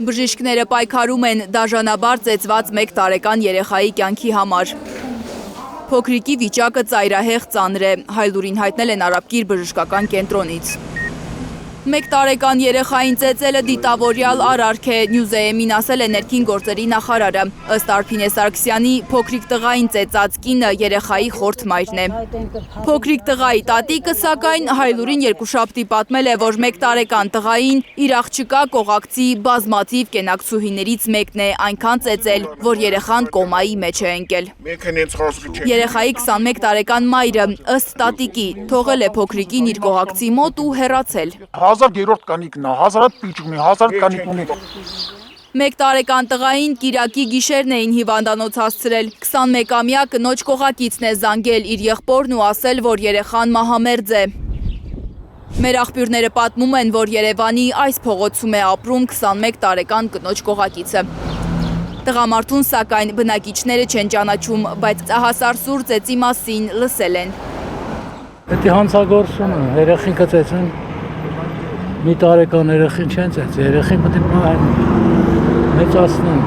Բժիշկները պայքարում են դաժանաբար ծեծված 1 տարեկան երեխայի կյանքի համար։ Փոքրիկի վիճակը ծայրահեղ ծանր է, Հայլուրին հայտնել են Արաբկիր բժշկական կենտրոնից։ 1 տարեկան երեխային ծեծելը դիտավորյալ արարք է, Նյուզեեմին ասել է ներքին գործերի նախարարը։ Ըստ Արփինե Սարգսյանի, փոքրիկ տղային ծեծած կինը երեխայի խորթ մայրն է։ Փոքրիկ տղայի տատիկը, սակայն, Հայլուրին երկուշաբթի պատմել է, որ 1 տարեկան տղային իր աղջկա կողակցի բազմաթիվ կենակցուհիներից մեկն է այնքան ծեծել, որ երեխան կոմայի մեջ է ընկել։ Երեխայի 21 տարեկան մայրը, ըստ տատիկի, թողել է փոքրիկին իր կողակցի մոտ ու հեռացել։ 1000-րդ կանիկն է, 1000 պիճ ունի, 1000 կանիկ ունի։ 1 տարեկան տղային կիրակի գիշերն էին հիվանդանոց հասցրել։ 21-ամյա կնոջ կողակիցն է զանգել իր եղբորն ու ասել, որ երեխան մահամերձ է։ Մեր աղբյուրները պատմում են, որ Երևանի այս փողոցում է ապրում 21 տարեկան կնոջ կողակիցը։ Տղամարդուն, սակայն, բնակիչները չեն ճանաչում, բայց ծահասարսուր ծեծի մասին լսել են։ Դա հանցագործություն է, երեխինքը ծեծեն։ Մի տարեկան երեխին չեն ծեծի, երեխին պետք է մեծացնեն։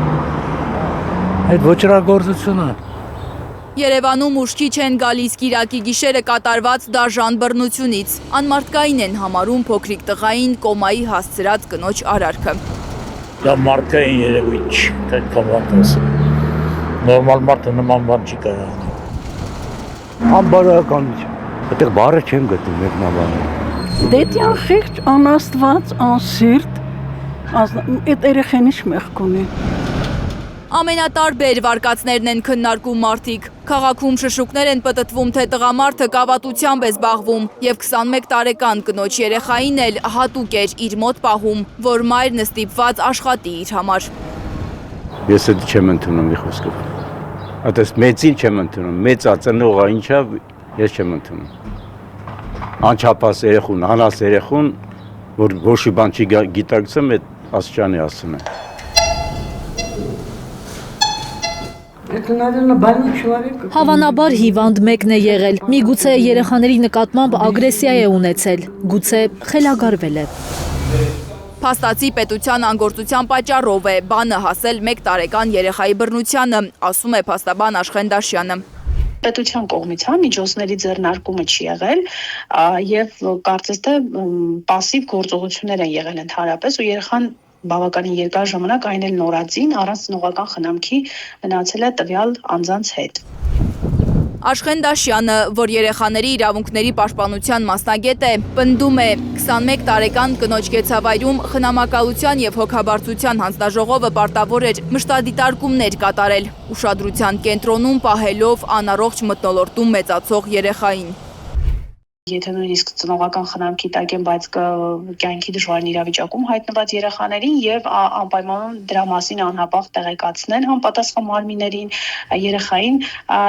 Այդ ոչռագործությունը։ Երևանում ուշքի չեն գալիս կիրակի գիշերը կատարված դաժան բռնությունից։ Անմարդկային են համարում փոքրիկ տղային կոմայի հասցրած կնոջ արարքը։ Դա մարդկային երևույթ չի, դա կավանդրս։ Նորմալ մարդը նման բան չի կարող։ Անբարոյականություն։ Այդտեղ բառը չեմ գտնում մեկնաբանը։ Դետյան խիղճ, անաստված, անսիրտ, այդ երեխեն ինչ մեղք ունի։ Ամենատարբեր վարկածներն են քննարկում մարդիկ։ Քաղաքում շշուկներ են պտտվում, թե տղամարդը կավատությամբ է զբաղվում և 21 տարեկան կնոջ երեխային էլ հատուկ էր իր մոտ պահում, որ մայրն ստիպված աշխատի իր համար։ Ես դա չեմ ընդունում մի խոսքով։ Այդպես մեծին չեմ ընդունում, մեծա ծնողը ինչա ես չեմ ընդունում։ Անչափահաս երեխուն, հանած երեխուն, որ ոչի բան չի գիտակցում, այդ աստիճանի ասում է։ Հավանաբար հիվանդ մեկն է եղել, միգուցե երեխաների նկատմամբ ագրեսիա է ունեցել, գուցե խելագարվել է։ Փաստացի պետության անգործության պատճառով է բանը հասել 1 տարեկան երեխայի բռնությանը, ասում է փաստաբան Աշխեն Դաշյանը։ Պետության կողմից միջոցների ձեռնարկումը չի եղել եւ կարծես թե պասիվ գործողություններ են եղել ընդհանրապես ու երեխան բավականին երկար ժամանակ այն էլ նորածին առանց ծնողական խնամքի մնացել է տվյալ անձանց հետ։ Աշխեն Դաշյանը, որ երեխաների իրավունքների պաշտպանության մասնագետ է, պնդում է 21 տարեկան կնոջ կեցավայրում խնամակալության և հոգաբարձության հանձնաժողովը պարտավոր էր մշտադիտարկումներ կատարել, ուշադրության կենտրոնում պահելով անառողջ մթնոլորտում մեծացող երեխային։ Եթե նույնիսկ ծնողական խնամքի տակ են, բայց կյանքի դժվարին իրավիճակում հայտնված երեխաներին եւ անպայման դրա մասին անհապաղ տեղեկացնեն համապատասխան մարմիններին, երեխային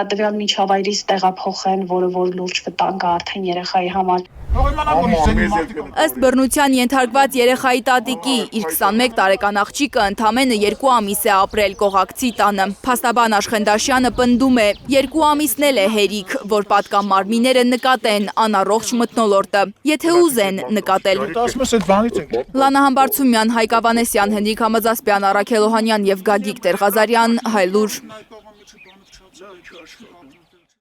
տվյալ միջավայրից տեղափոխեն, որը որ լուրջ վտանգ է արդեն երեխայի համար։ Ըստ բռնության ենթարկված երեխայի տատիկի, իր 21 տարեկան աղջիկը ընդամենը 2 ամիս է ապրել կողակցի տանը։ Փաստաբան Աշխեն Դաշյանը պնդում է, 2 ամիսն էլ է հերիք, որ պատկան մարմինները նկատեն անառողջ մթնոլորտը, եթե ուզեն նկատել։ Լանա Համբարձումյան, Հայկ Ավանեսյան, Հենրիկ Համազասպյան, Առաքել Օհանյան և Գագիկ Տեր-Ղազարյան, Հայլուր։